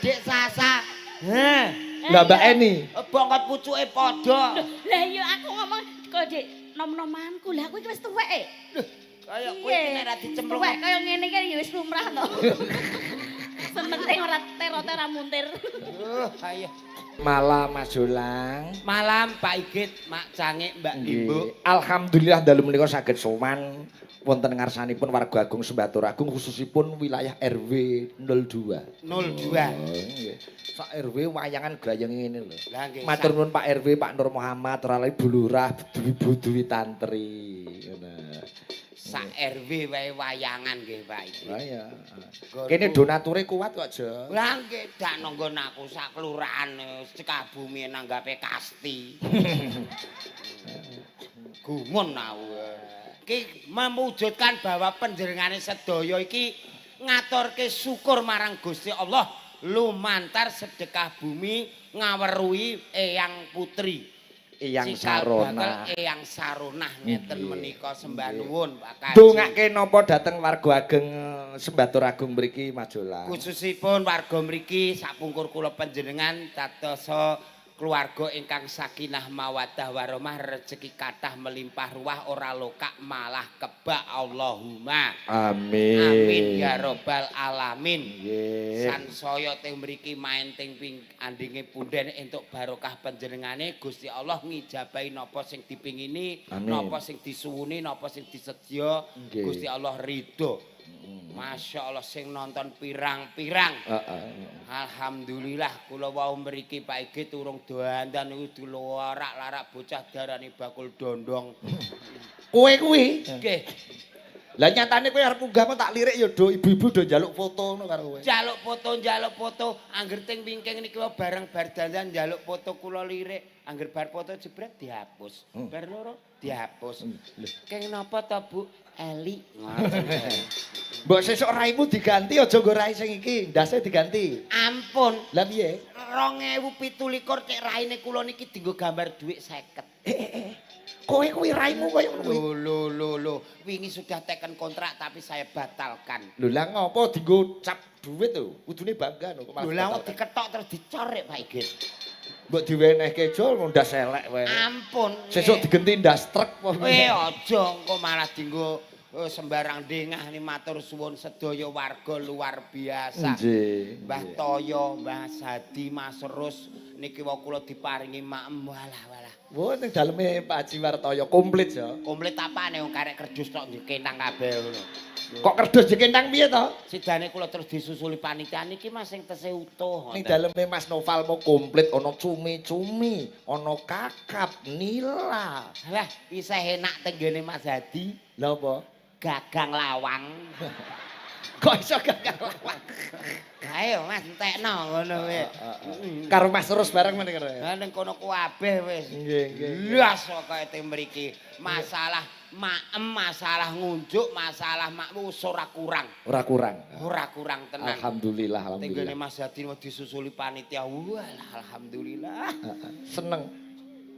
Dik Sasa. Heh. Lah Mbak Eni. Bongkot pucuke padha. Lah iya aku ngomong kok Dik nom-nomanku. Lah aku iki wis tuwek. Kaya kowe iki nek ra dicemplung. Tuwek kaya ngene iki ya wis lumrah to. Sementing ora tero-tero muntir. Ayo. Malam Mas Jolang. Malam Pak Igit, Mak Cangik, Mbak Ibu. Alhamdulillah dalu menika saged sowan wonten ngarsanipun warga Agung Sembatur Agung khususipun wilayah RW 02. 02. Nggih. Sak RW wayangan grayeng ngene lho. Lah nggih. Matur nuwun Pak RW, Pak Nur Muhammad, ora lali Bu Lurah, Bu Dwi Tantri. Ngono. Sak RW wae wayangan nggih Pak Igit. Lah ya. Kene donature kuat kok, Jo. Lah nggih dak nanggon aku sak kelurahan Sukabumi nanggape kasti. Gumun aku. Iki mewujudkan bahwa panjenengane sedaya iki ngaturke syukur marang Gusti Allah lumantar sedekah bumi ngaweruhi Eyang Putri. Eyang Cikal Sarona. bakal Eyang Saronah ngeten menika sembah nuwun Pak Kaji. Dongake napa dhateng warga ageng Sembatur Agung mriki Mas Jolang. Khususipun warga mriki sapungkur kula panjenengan dadosa keluarga ingkang sakinah mawaddah warahmah rezeki kathah melimpah ruah ora lokak malah kebak Allahumma Amin. amin ya robbal alamin. Nggih. Sansaya teng mriki main teng ping andinge punden entuk barokah panjenengane Gusti Allah ngijabahi napa sing dipingini, Amin. napa sing disuwuni, napa sing disedya Nggih. Gusti Allah ridho. Masya Allah sing nonton pirang-pirang. Alhamdulillah kula wau mriki Pak Igit urung doandan niku dilarak-larak bocah darani bakul dondong. Kowe kuwi. Nggih, Lah nyatane kowe arep munggah kok tak lirik ya do ibu-ibu do njaluk foto ngono karo kowe. njaluk foto, angger teng wingking niki wae bareng bar dandan njaluk foto kula lirik, angger bar foto jebret dihapus. Bar loro dihapus. Keng napa to Bu? Eli. Mbok sesuk raimu diganti aja nggo rai sing iki, ndase diganti. Ampun, Lah piye? 2017 cek raine kula niki dienggo gambar dhuwit 50. Kowe kuwi raimu koyo ngono kuwi. Loh, wingi sudah teken kontrak tapi saya batalkan. Lho lah ngopo dienggo cap dhuwit to? Kudune bangga no kok malah. Lho lah batal. diketok terus dicorek Pak Igit. Mbok diwenehke jol ndas elek wae. Ampun. Sesuk digenti ndas truk apa Aja engko malah dienggo sembarang dengah ni matur suwun sedaya warga luar biasa. Nggih. Mbah Toyo, Mbah Sadi, Mas Rus niki wae kula diparingi maem walah. Wo ning daleme Pak Haji Wartoyo komplit ya. Komplit apane wong karek kerdus tok dikentang kabeh ngono. Kok kerdus dikentang piye to? Sidane kula terus disusuli panitia niki Mas sing tese utuh. Ning daleme Mas Noval mau komplit ana cumi-cumi, ana kakap, nila. Lah isih enak tenggene Mas Hadi Lah apa? gagang lawang. Kok iso gagal lawang? Ayo Mas entekno ngono kuwi. Karo Mas terus bareng meneh karo. Lah ning kono kabeh wis. Nggih. Las pokoke teng mriki. Masalah maem, masalah ngunjuk, masalah makmu ora kurang. Ora kurang. Ora kurang tenan. Alhamdulillah, Tenggene alhamdulillah. Mas Hadi mau disusuli panitia. Walah alhamdulillah. Seneng.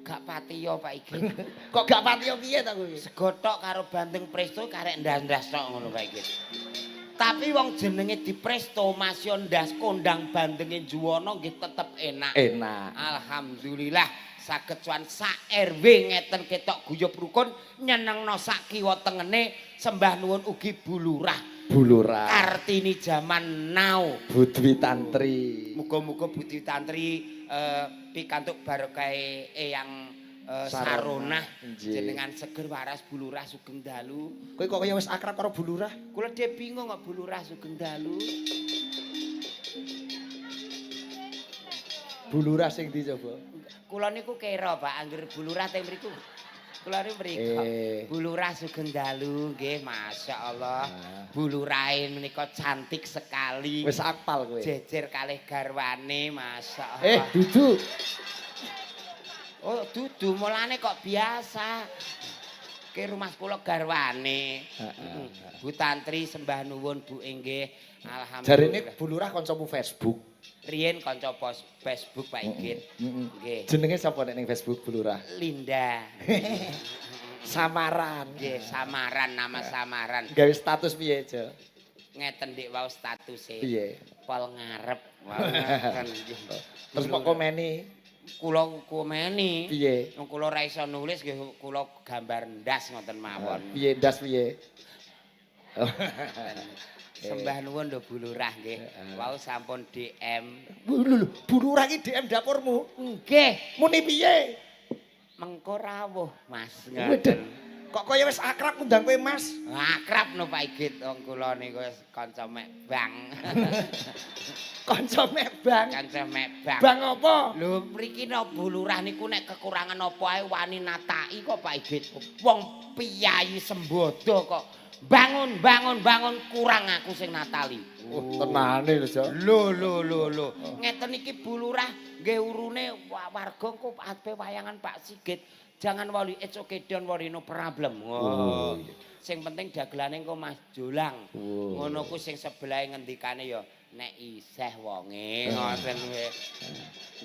Gak patiyo Pak Igit. Kok gak patiyo piye ta kuwi? Segotok karo bandeng presto karek ndas-ndas tok ngono Pak Igit. Tapi wong jenenge dipresto Mas yo ndas kondang bandenge juwana nggih tetep enak. Enak. Alhamdulillah saged cuan sak RW ngeten ketok guyub rukun nyenengno sak kiwa tengene sembah nuwun ugi Bu Lurah. Bu Lurah. Kartini zaman now. Bu Dwi Tantri. Muga-muga Budi Tantri pikantuk barokah Eyang Sarona Nggih. jenengan seger waras Bu Lurah sugeng dalu. Kowe kok kaya wis akrab karo Bu Lurah? Kula dhewe bingung kok Bu Lurah sugeng dalu. Bu Lurah sing ndi coba? Kula niku kira Pak angger Bu Lurah teng mriku. Kula niku mriku. Bu Lurah sugeng dalu nggih masyaallah. Bu Lurahe menika cantik sekali. Wis apal kowe. Jejer kalih garwane masyaallah. Dudu. Oh, dudu mulane kok biasa. Ke rumah kula garwane. Bu Tantri sembah nuwun Bu inggih. Alhamdulillah. Jarine Bu Lurah kancamu Facebook. Riyen kanca Facebook Pak Igit. Nggih. Jenenge sapa nek ning Facebook Bu Lurah? Linda. Samaran. Nggih, samaran nama samaran. Gawe status piye, Jo? ngeten Dik wau statuse. Piye? Pol ngarep. Wau ngeten. Terus kok komeni? Kula komeni. Piye? Wong kula ra iso nulis nggih kula gambar ndas ngoten mawon. Piye ndas piye? Sembah nuwun lho Bu Lurah nggih. Wau sampun DM. Lho, Bu Lurah iki DM dapurmu. Nggih, Muni piye? mengko rawuh Mas. Wedhen. Kok kaya wis akrab ngundang kowe Mas? Akrab no Pak Igit wong kula niku wis kanca mek bang. Kanca mebang. Kanca mek bang. Bang apa? Lho mriki no Bu Lurah niku nek kekurangan apa ae wani nataki kok Pak Igit. Wong piyayi sembodo kok bangun kurang aku sing natali. Tenane lho, Jo. Lho. Ngeten iki Bu Lurah nggih urune warga kok ape wayangan Pak Sigit. Jangan worry, it's okay, don't worry, no problem. Oh. Sing penting dagelane engko Mas Jolang. Ngono ku sing sebelahe ngendikane ya nek isih wonge ngoten kuwi.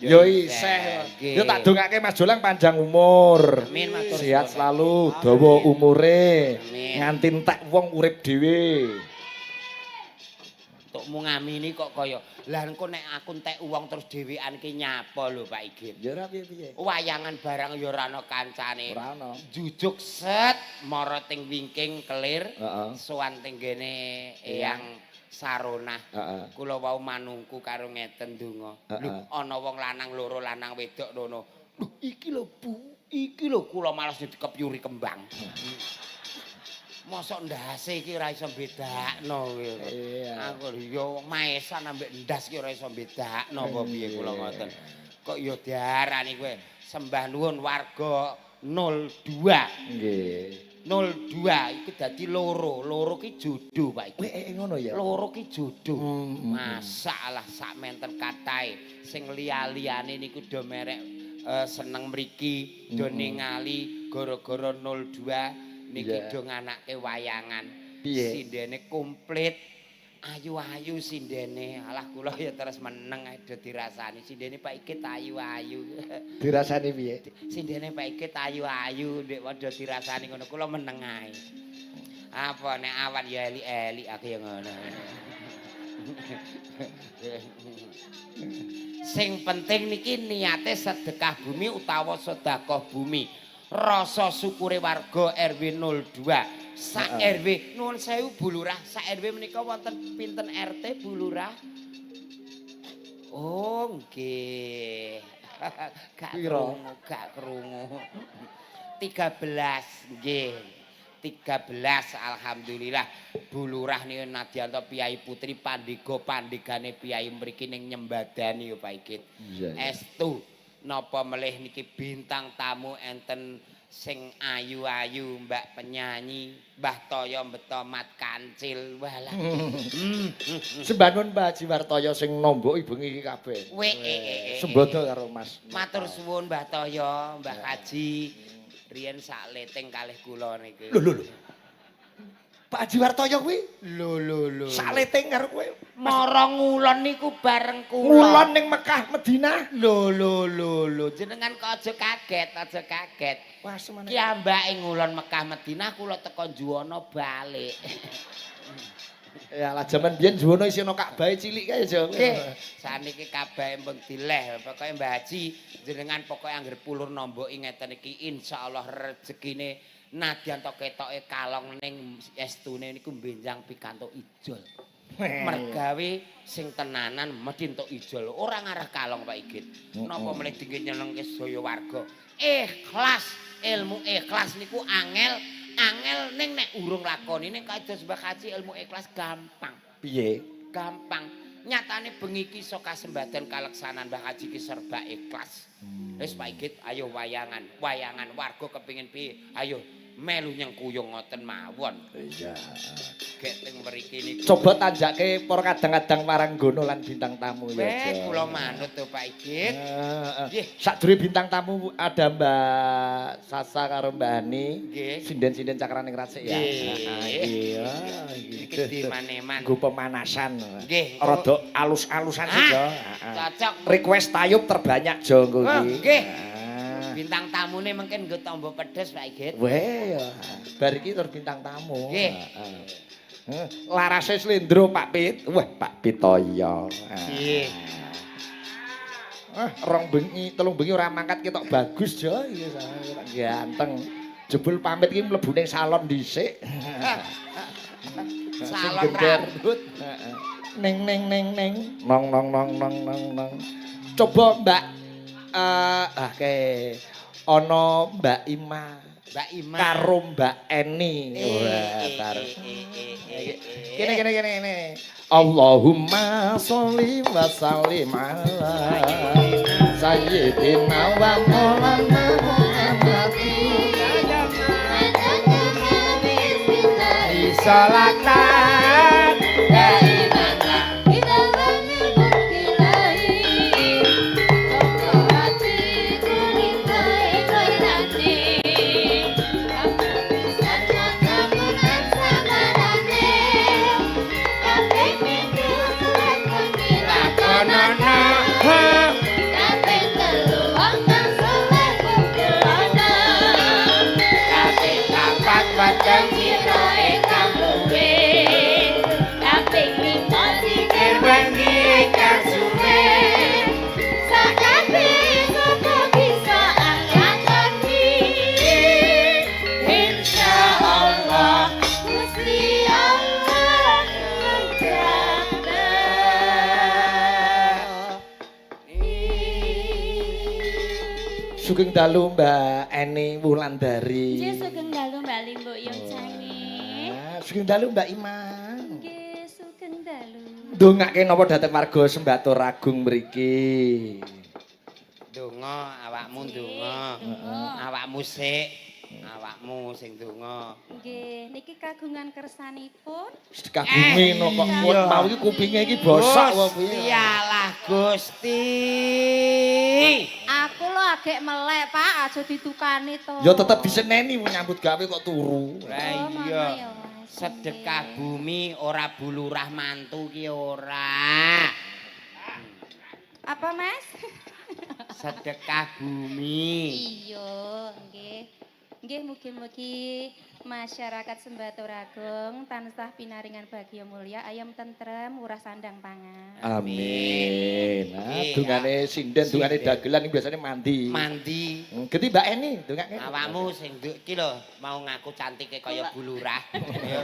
Yo isih. Yo tak dongake Mas Jolang panjang umur. Amin matur. Sehat selalu, dawa umure. Amin. Nganti entek wong urip dhewe. Tukmu ngamini kok kaya lah engko nek aku entek uang terus dhewean ki nyapa lho Pak Igit. Ya ora piye-piye. Wayangan barang ya ora ana kancane. Ora ana. Jujuk set mara ting wingking kelir. Heeh. Sowan teng gene Eyang Sarona. Heeh. Kula wau manungku karo ngeten donga. Lho ana wong lanang loro lanang wedok ngono. Lho iki lho Bu, iki lho kula males dikepyuri kembang. Mosok ndase iki ora iso bedakno kowe. Iya. Aku yo maesan ambek ndas iki ora iso bedakno apa piye kula ngoten. Kok yo diarani kowe sembah nuwun warga 02. Nggih. 02 iki dadi loro. Loro ki jodoh Pak iki. Ngono ya. Loro ki jodoh. Masalah sak menten katahe sing liya-liyane niku do merek seneng mriki, do ningali gara-gara 02 niki do nganake wayangan. Piye? Sindene komplit. Ayu-ayu sindene. Alah kula ya terus meneng do dirasani. Sindene Pak Igit ayu-ayu. Dirasani piye? Sindene Pak Igit ayu-ayu ndek padha dirasani ngono kula meneng ae. Apa nek awan ya eli-eli aku ya ngono. Sing penting niki niate sedekah bumi utawa sedekah bumi. Rasa syukure warga RW 02. Sak RW nuwun sewu Bu Lurah, sak RW menika wonten pinten RT Bu Lurah? Oh, nggih. Gak krungu. 13 nggih. 13 alhamdulillah Bu Lurah niku Nadianto Piyai Putri pandhega-pandhegane piyai mriki ning nyembadani yo Pak Igit. Estu napa melih niki bintang tamu enten sing ayu-ayu Mbak penyanyi Mbah Toyo Mbetomat Kancil walah. Sembanun Mbah Jiwartoyo sing nombok ibu iki kabeh. Sembodo karo Mas. Matur suwun Mbah Toyo, Mbah Kaji. Riyen sak leteng kalih kula niki. Lho. Pak Jiwartoyo kuwi Lho. sak leteng karo kowe. Mara ngulon niku bareng kula. Ngulon ning Mekah Madinah. Lho. Jenengan kok aja kaget. Wah, semana. Ki ambake ngulon Mekah Madinah kula teko Juwana balik. Ya lah jaman biyen Juwono isih ana Ka'bah cilik kae ya. Nggih, saniki kabahe mbeng dileh. Pokoke Mbah Haji jenengan pokoke angger pulur nomboki ngeten iki insyaallah rezekine nadyan to ketoke kalong ning estune niku benjang pikantuk ijol. Mergawe sing tenanan mesti entuk ijol. Ora ngarah kalong Pak Igit. Napa meneh dingge nyenengke sedaya warga. Ikhlas, ilmu ikhlas niku angel ning nek urung lakoni ning kados Mbah Kaji ilmu ikhlas gampang. Piye? Gampang. Nyatane bengi iki iso kasembadan kaleksanan Mbah Kaji ki serba ikhlas. Wis Pak Igit ayo wayangan warga kepengin piye? Ayo melu nyengkuyung ngoten mawon. Iya. Gek teng mriki niku. Coba tanjake para kadang-kadang Waranggono lan bintang tamu ya. Kula manut to Pak Igit. Nggih. Sadurunge bintang tamu ada Mbak Sasa karo Mbak Ani. Nggih. Sinden-sinden cakraning Rasik ya. Iya. Iki di maneman. Nggo pemanasan. Nggih. Rada alus-alusan sih, Jo. Cocok. Request tayub terbanyak Jo nggo iki. Nggih. Bintang tamune mungkin nggo tombo pedes Pak Igit. Weh, bar iki tur bintang tamu. Nggih. Larase slendro Pak Pit. Wah, Pak Pitoyo. Nggih. Rong bengi, telung bengi ora mangkat ketok bagus jo iki ganteng. Jebul pamit iki mlebu ning salon dhisik. Salon rambut. Ning. Nong. Coba Mbak ana Mbak Ima. Mbak Ima Karo Mbak Eni. Kene. Allahumma sholli wa sallim ala sayyidina wa maulana Muhammadin. Salatan Sugeng dalu Mbak Eni Wulandari. Nggih sugeng dalu Mbak Limbo Yung Cangi. Sugeng dalu Mbak Iman. Nggih sugeng dalu. Ndongake napa dhateng warga Sembatur Agung mriki? Donga awakmu donga. Awakmu sik. Awakmu sing donga. Nggih, niki kagungan kersanipun. Kagumi no kok mau iki kupinge iki bosok wae piye. Iyalah Gusti. Aku lho agek melek, Pak, aja ditukani to. Ya tetep diseneni nyambut gawe kok turu. Lah Oh, iya. mama ya, Mas. Sedekah bumi ora bulurah mantu ki ora. Apa, Mas? Sedekah bumi. Iya, nggih. Nggih mugi-mugi masyarakat Sembatur Agung tansah pinaringan bagya mulya, ayam tentrem, murah sandang pangan. Amin. Nah, Iya. dungane sinden, dungane Sinden. dagelan iki biasane mandi. Mandi. Geti Mbak Eni, dongake. Awakmu sing iki lho mau ngaku cantike kaya bulurah. Ya.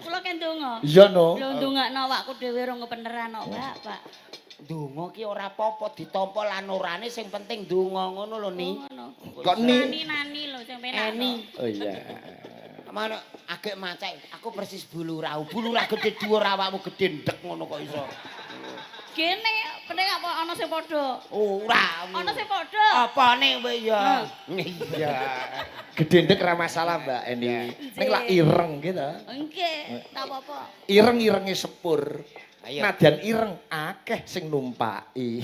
Kula kan ndonga. Iya no. Lho ndongakno awakku dhewe rong kepeneran kok, Pak. Donga ki ora apa-apa ditampa lan orane sing penting donga ngono lho ni. Ngono. Kok ni? Nani lho sing penak. Eni. Oh iya. Mana agek macak aku persis bulurah. Bulurah gede dhuwur awakmu gede ndek ngono kok iso. Gene, pening apa ana sing padha? Ora. Ana sing padha. Apane kowe ya? Iya. Gede ndek ra masalah Mbak Eni. Ning lak ireng gitu. Nggih, tak apa-apa. Ireng-irenge sepur. Ayo. Nadyan ireng akeh sing numpaki.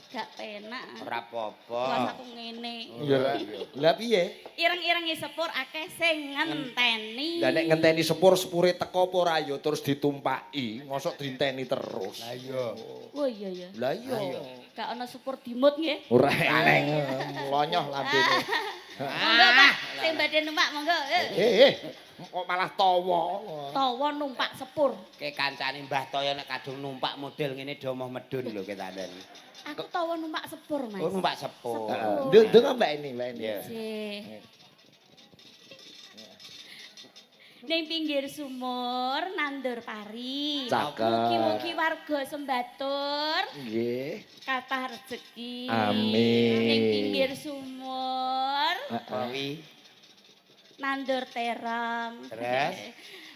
Gak penak. Ora Kuas apa-apa. aku ngene. Iya. Lah piye? Ireng-irengi sepur akeh sing ngenteni. Lah nek ngenteni sepure teko apa ora ya terus ditumpaki, mosok dinteni terus. Lah iya. Oh iya ya. Lah iya. Gak ana sepur dimut nggih. Ora eneng, lonyoh lambene. Monggo Pak, sing badhe numpak monggo. Kok malah tawa. Tawa numpak sepur. Ke kancane Mbah Toyo nek kadung numpak model ngene do moh medun lho ketandani. Aku tawa numpak sepur, Mas. Oh numpak sepur. Ndonga Mbak Eni. Nggih. Ning pinggir sumur nandur pari. Cakep. Mugi-mugi warga Sembatur Nggih. kathah rezeki. Amin. Ning pinggir sumur Kowi nandur terong. Terus?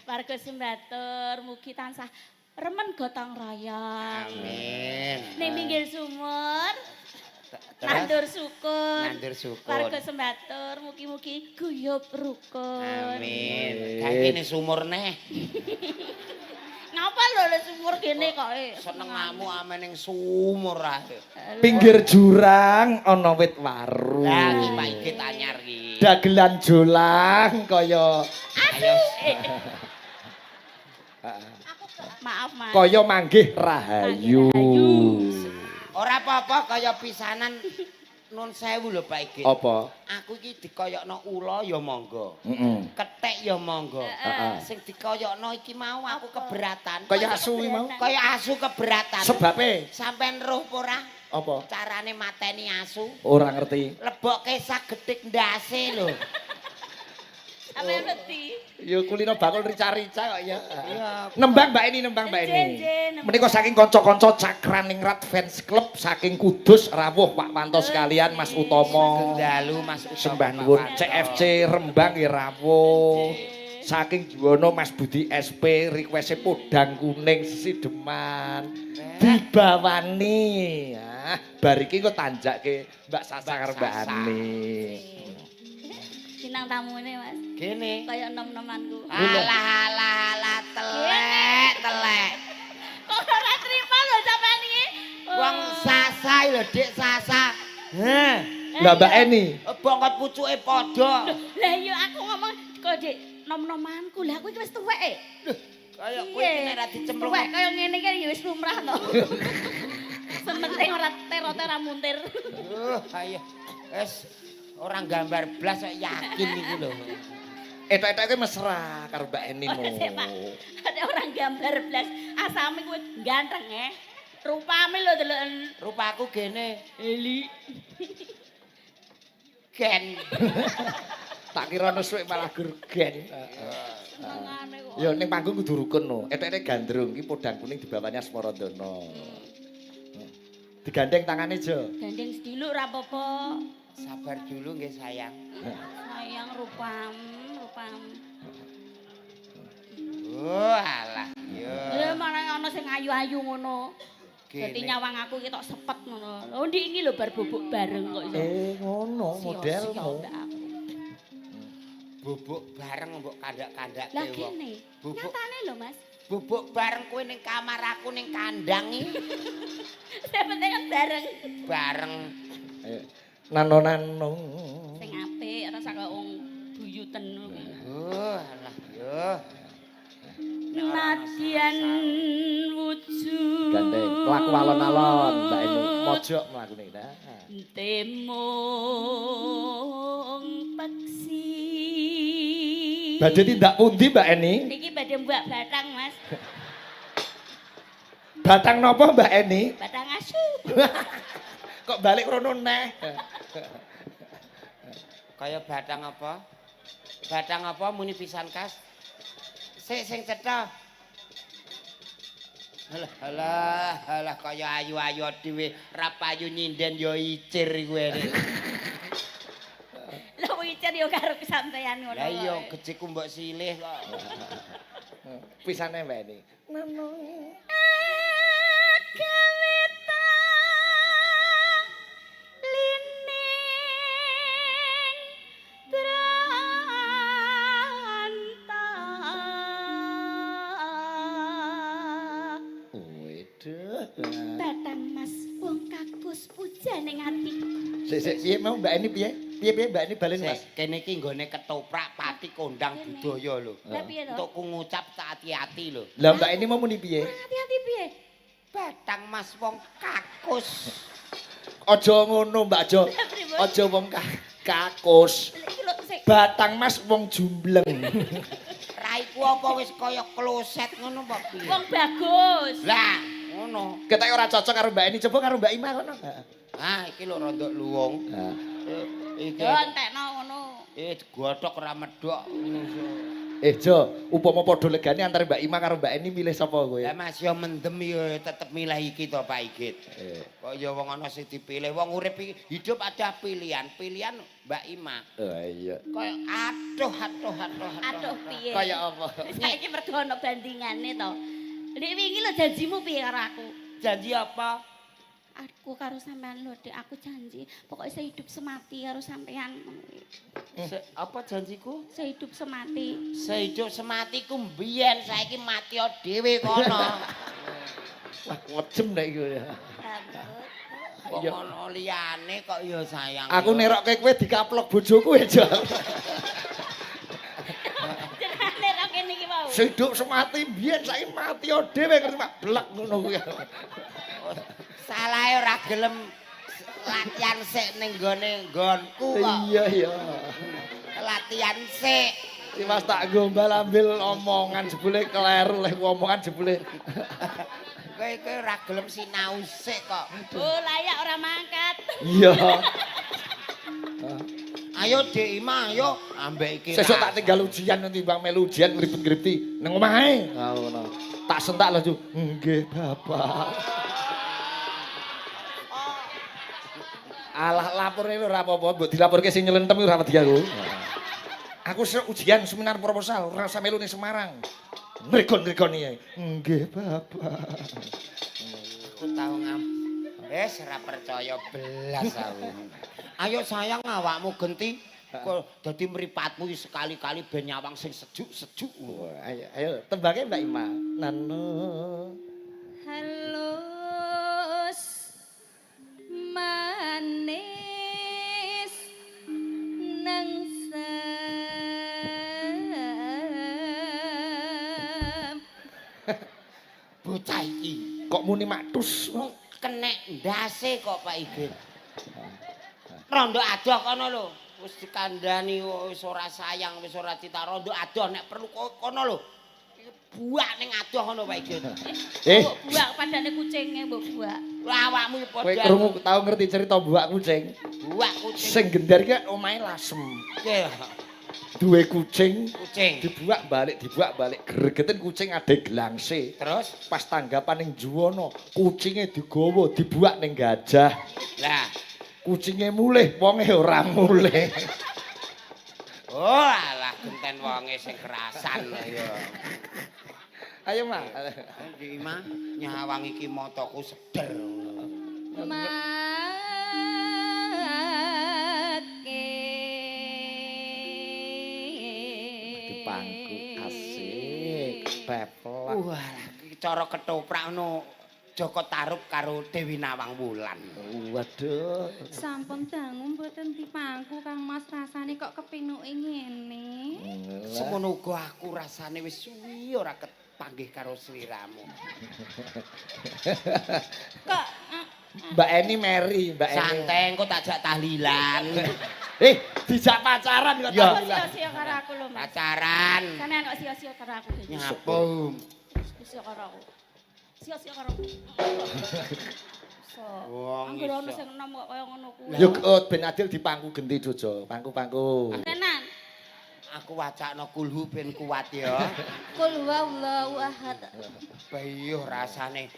Warga Sembatur mugi tansah remen gotong royong. amin. Ning pinggir sumur Terus? nandur sukun. Nandur sukun. Warga Sembatur mugi-mugi guyub rukun. Amin. Kaki sumur neh. Ngapa lho sumur kene kok? Senengamu ame ning sumur ae. Pinggir jurang ana wit waru. Lah iki Pak Igit anyar iki. Dagelan jolang kaya Ayo. Maaf, Mas. kaya manggih rahayu. Rahayu. Ora apa-apa kaya pisanan nun sewu lho Pak Igit. Apa? Aku iki dikoyokno ula ya monggo. Heeh. Kethek ya monggo. Sing dikoyokno iki mau aku keberatan. Kaya asu iki mau. Kaya asu keberatan. Sebabe Sampeyan roh apa ora? apa? Carane mateni asu. Ora ngerti. Lebokke sagedhik ndase lho. Sampeyan ngerti? Ya kulino bakul rica-rica kok ya. Iya. Nembang Mbak ini. Nembang. Menika saking kanca-kanca Cakraningrat Fans Club saking Kudus rawuh Pak Panto sekalian Mas Utomo. Dalu Mas Sembah nuwun CFC Rembang nggih rawuh. Saking Juwono Mas Budi SP request podang kuning Sideman. Dibawani. Ah, bar iki kok tanjakke Mbak Sasa karo Mbak Ani. Bintang tamune Mas. Gene. Kaya nom-nomanku. Alah telek. Kok ora trima lho sampean iki? Wong Sasa lho Dik Sasa. Heh. Lah Mbak Eni. Bongkot pucuke padha. Lah iya aku ngomong kok Dik nom-nomanku. Lah aku iki wis tuwek. Kaya kowe iki nek ra dicemplung. Tuwek kaya ngene iki ya wis lumrah to. Sementing ora tero-tero muntir. Ayo. Wis orang gambar blas kok yakin iki lho. Etok-etoke mesra karo Mbak Eni mo. Ada orang gambar blas. Asame kuwi ganteng Rupame lho deloken. Rupaku gene. Eli. Gen. Tak kira ono suwek malah gergen. Senengane kok. Ya ning panggung kudu rukun no. Etok-etoke gandrung iki podang kuning dibawanya Smaradana. Digandeng tangane Jo. Gandeng sediluk ora apa-apa. Sabar dulu nggih sayang. Sayang rupam. Oh alah. Yo. Lha mana ana sing ayu-ayu ngono. Dadi nyawang aku iki tok sepet ngono. Lho ndik iki lho bar bubuk bareng kok iso. Ngono modelmu. Bubuk bareng mbok kandak-kandake Lah wong. kene. Bubuk Nyatane lho Mas. bubuk bareng kowe ning kamar aku ning kandang iki. Sing penting kan bareng. Bareng. Nano. Sing apik ora sak wong buyuten kuwi. Oh alah yo. Nadyan wujud. Gandeng laku alon-alon Mbak Eni mojok mlakune ta. Temung peksi. Badhe tindak pundi Mbak Eni? Iki badhe mbak batang Mas. Batang napa Mbak Eni? Batang asu. Kok balik rono neh. Kaya batang apa? Batang apa muni pisan kas? Sing cetha. Alah kaya ayu-ayu dhewe ra payu nyinden ya icir kowe. Lha icir yo karo kesampean ngono. Lah iya gejiku mbok silih kok. Pisane Mbak Eni. Kawita lining dranta. Waduh. Batang Mas wong kakus puja ning ati. Sik piye mau Mbak Eni piye? Piye Mbak Eni balen Mas? Kene iki nggone ketoprak pati kondang budaya lho. Lah piye to? Untuk ku ngucap tak hati-hati lho. Lah Mbak Eni mau muni piye? Hati-hati piye? Batang Mas wong kakus. Aja ngono Mbak Jo. Aja wong kakus. Iki lho sik. Batang Mas wong jumbleng. Raiku apa wis kaya kloset ngono apa piye? Wong bagus. Lah, ngono. Ketek ora cocok karo Mbak Eni, coba karo Mbak Ima kono. Ah, iki lho rada luwung. Iki. Yo entekno ngono. Digodhog ora medhok. Jo, upama padha legane antara Mbak Ima karo Mbak Eni milih sapa kowe? Lah Mas yo mendem yo tetep milih iki to Pak Igit. Kok ya wong ana sing dipilih, wong urip iki hidup ada pilihan. Pilihan Mbak Ima. Oh iya. Kaya aduh. Aduh piye? Kaya apa? Saiki mergo ana bandingane to. Nek wingi lho janjimu piye karo aku? Janji apa? Aku karo sampean lho, Dik, aku janji pokoknya sehidup semati karo sampean. Apa janjiku? Sehidup semati. Sehidup sematiku mbiyen, saiki mati dhewe kono. Wah, wejem nek iku ya. Wong ana liyane kok ya sayang. Aku nerokke kowe dikaplok bojoku ya, Jo. Jenenge kok kene iki mau. Hidup semati biyen saiki mati dhewe ngerti Pak. Blek ngono kuwi. Salahe ora gelem latihan sik ning nggone nggonku kok. Iya iya. Latihan sik. Si Mas tak gombal ambil omongan jebule kleru leh omongan jebule. Kowe ora gelem sinau sik kok. Oh, layak ora mangkat. Iya. Ayo Dik Ima, ayo ambek iki. Sesuk tak tinggal ujian timbang melu ujian ngribet-ngribeti nang omah ae. Ngono. Tak sentak lho, Ju. Nggih, Bapak. Alah laporne ora apa-apa, mbok dilaporke sing nyelentem ora wedi aku. Aku ujian seminar proposal ora usah melu ning Semarang. Ngregon-ngregon iki. Nggih, Bapak. Aku tau wis ora percaya belas aku. Ayo sayang awakmu genti kok dadi mripatmu sekali-kali ben nyawang sing sejuk-sejuk. Ayo ayo tembake Mbak Ima. Nano. Halus manis nang Bocah iki Kok muni matus? kenek ndase kok Pak Igit. Rondo adoh kono lho. Wis dikandani wis ora sayang, wis ora cita rondo adoh nek perlu kono lho. Buak ning adoh ngono Pak Igit. Mbok buak padane kucinge mbok buak. Lah awakmu Kowe padha. krungu tau ngerti cerita buak kucing? Buak kucing. Sing gendar ki omahe lasem. Nggih, Duwe kucing kucing. dibuak balik gregeten kucing ade gelangse. Terus Pas tanggapan ning juwana, kucinge digawa dibuak ning gajah. lah Kucinge mulih, wonge ora mulih. oh alah genten wonge sing kerasan ya. Ayo, Mak. Iki mah nyawang iki mataku seder. Dipangku asik, peplak. Walah iki cara ketoprak ngono Joko Tarub karo Dewi Nawang Wulan. Waduh. Sampun dangu mboten dipangku Kang Mas rasane kok kepinuke ngene. Semono uga aku rasane wis suwi ora kepanggih karo sliramu. Kok Mbak Eni Mary, Mbak Eni. Santai engko tak jak tahlilan. Dijak pacaran kok Ya. tahlilan. sia-sia karo aku lho Mas. Pacaran. Sampeyan kok sia-sia karo aku. Nyapung. Sia-sia karo aku. Sia-sia karo aku. So, Wong anggere ono iso. sing enom kok kaya ngono kuwi. Yo ben adil dipangku genti Jojo, pangku-pangku. Tenan. Aku wacakno kulhu ben kuat ya. Qul huwallahu ahad. Bayuh rasane.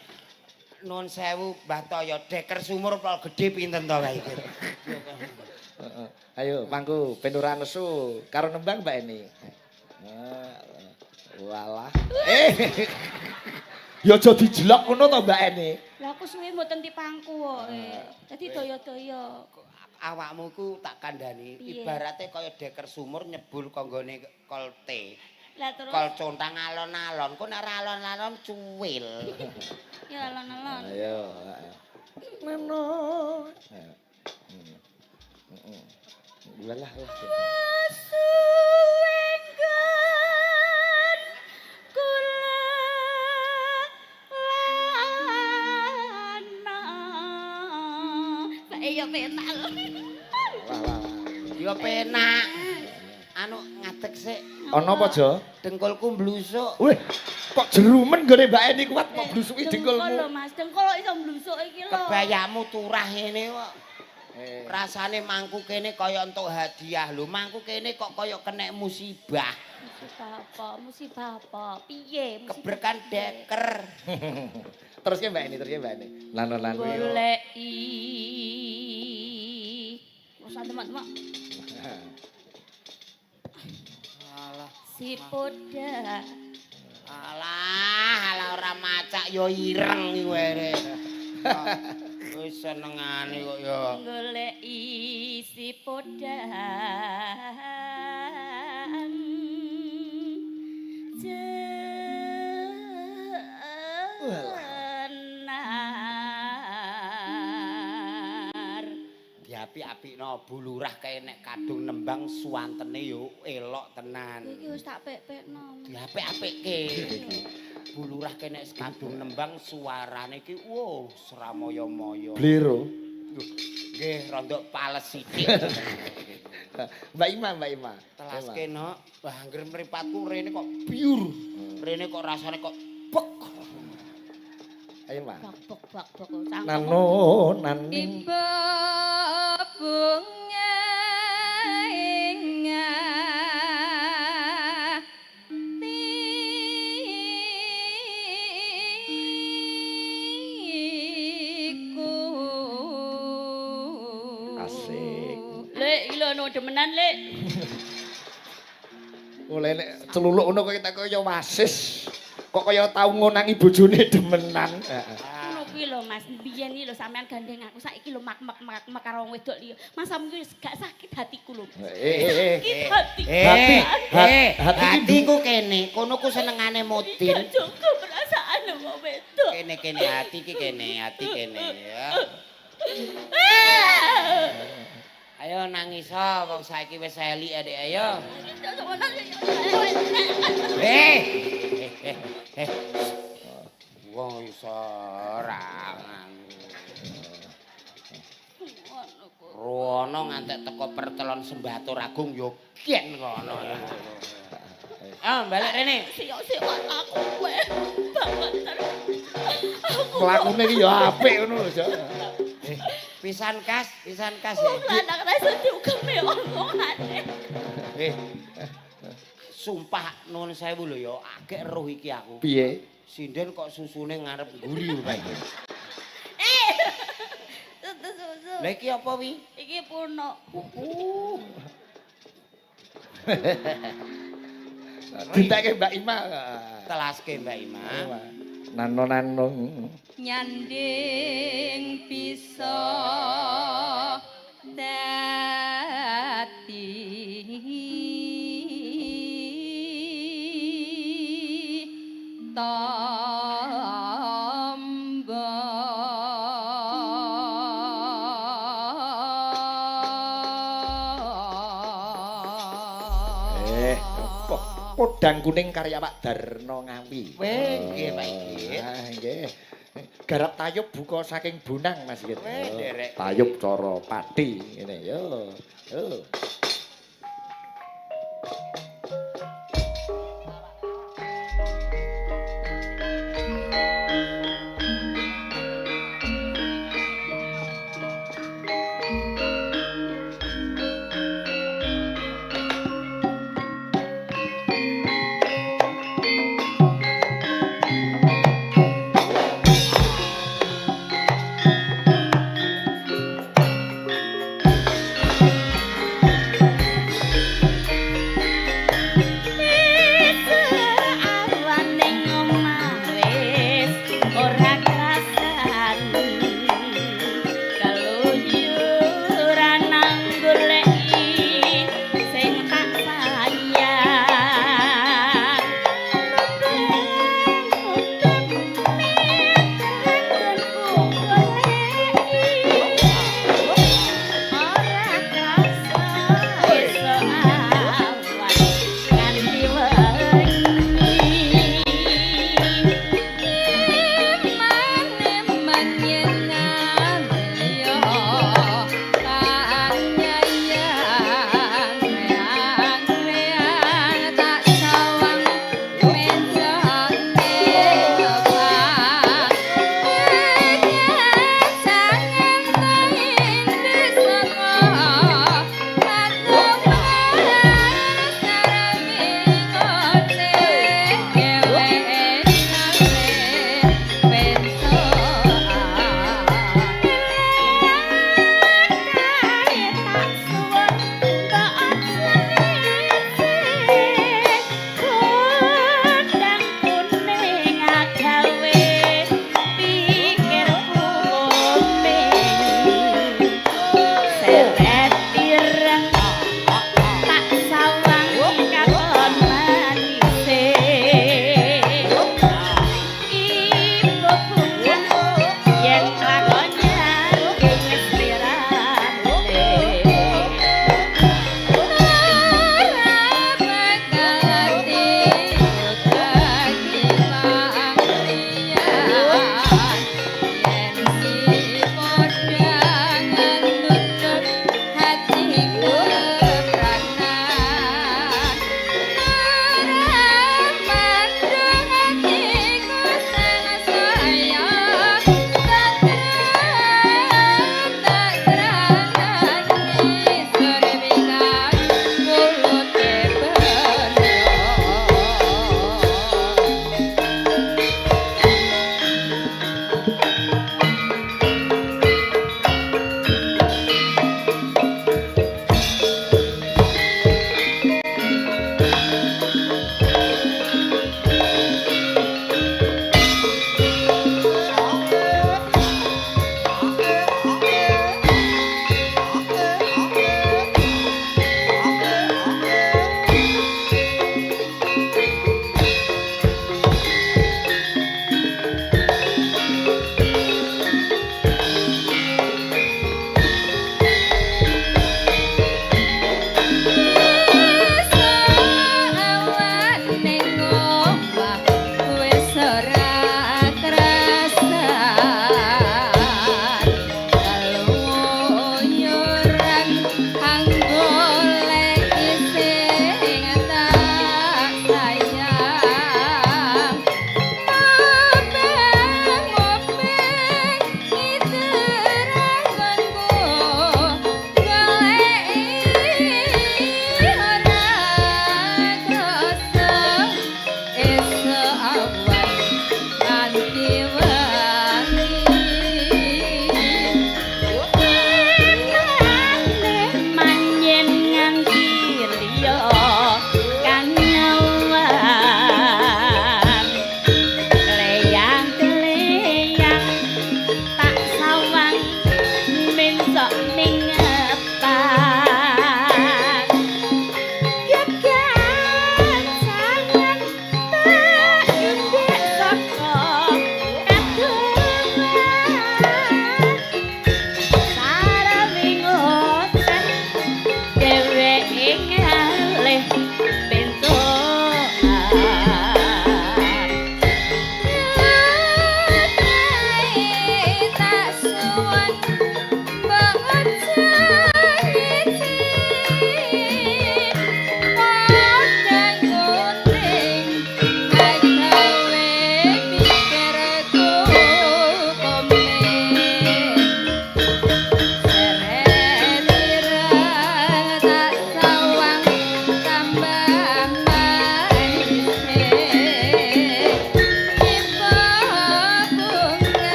Nuwun sewu Mbah Toyo deker sumur pol gedhe pinten to kae iki. Heeh. Ayo pangku ben ora nesu karo nembang Mbak Eni. Walah. Ya aja dijelok ngono to Mbak Eni. Lah aku suwe mboten dipangku kok. Dadi daya-daya. Awakmu ku tak kandhani Piye? ibarate kaya deker sumur nyebul konggone kolte. Lah terus Kol contang alon-alon, kok nek ora alon-alon cuwil. ya alon-alon. Ayo. Meno. Walah. Suwenggan kula lana. Lah iya penak lho. Ya penak. Anu ngadeg sik. Ana apa, Jo? Dengkulku mblusuk. Wih, kok jerumen gone Mbak Eni kuat kok blusuki Dengkul lho dengkulmu. Mas, dengkul kok iso mblusuk iki lho. Kebayamu turah ngene kok. Rasane mangku kene kaya entuk hadiah lho. Mangku kene kok kaya kenek musibah. Musibah apa? Piye? Musibah Keberkan piye? deker. Terus ke Mbak Eni, Lano-lano. Goleki. Wes teman-teman. Alah, Si poda. alah ora macak ya ireng iki were. Wis senengane kok ya. Goleki si podang. Jenar. Diapik-apikno bulurah kae nek kadung nembang suwantene yo elok tenan. Iki wis tak pek-pekno. Diapik-apikke. Bulurah kae nek kadung nembang suarane iki wow seramoyo-moyo. Blero. Nggih, rondok pales sithik. Mbak Ima. Telaske no, wah angger mripatku rene kok biur. Rene kok rasane kok bek. Ayo, Mbak. Bak bok. Nano nani. Tiba bunga Asik. Lek iki lho ono demenan, Lek. Oleh nek celuluk ngono kok tak kaya wasis. Kok kaya tau ngonangi bojone demenan. Ngono kuwi lho Mas, biyen iki lho sampean gandeng aku saiki lho mak karo wong wedok liya. Mas sampeyan wis gak sakit hatiku lho. Hatiku kene, kono ku senengane modin. Cukup perasaan wong wedok. Kene hati kene ya. Ayo nangis wong saiki wis elik Adik ayo. Wong iso rangan. Rono ngantek teko pertelon Sembatur Agung yo gen kono. Ah, balik rene. Sik aku kowe. Banget. Kelakune iki ya apik ngono lho, Jok. Pisan kas ya. Lanang rasa diugeme omongane. Sumpah nuwun sewu lho ya, agek roh iki aku. Piye? Sinden kok susune ngarep mburi lho Pak iki. Susu. Lah iki apa wi? Iki puno. Ditake Mbak Ima. Telaske Mbak Ima. Nano. nyanding bisa dadi tamba Podang kuning karya Pak Darno Ngawi. Nggih Pak iki. Nggih. Garap tayub buka saking Bonang Mas gitu. Derek. Tayub cara pati ngene yo. Yo.